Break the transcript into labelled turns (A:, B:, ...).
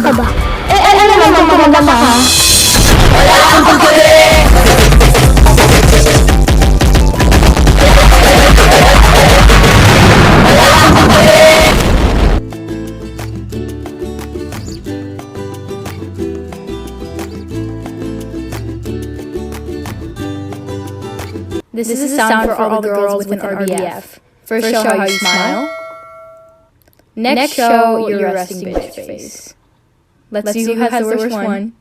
A: ka ba? Ano naman kung mamama ka? Wala akong pagkiri!
B: This is a sound for all the girls with an RBF. First, show how you smile. Next, show your resting bitch face. Let's see who has the worst one.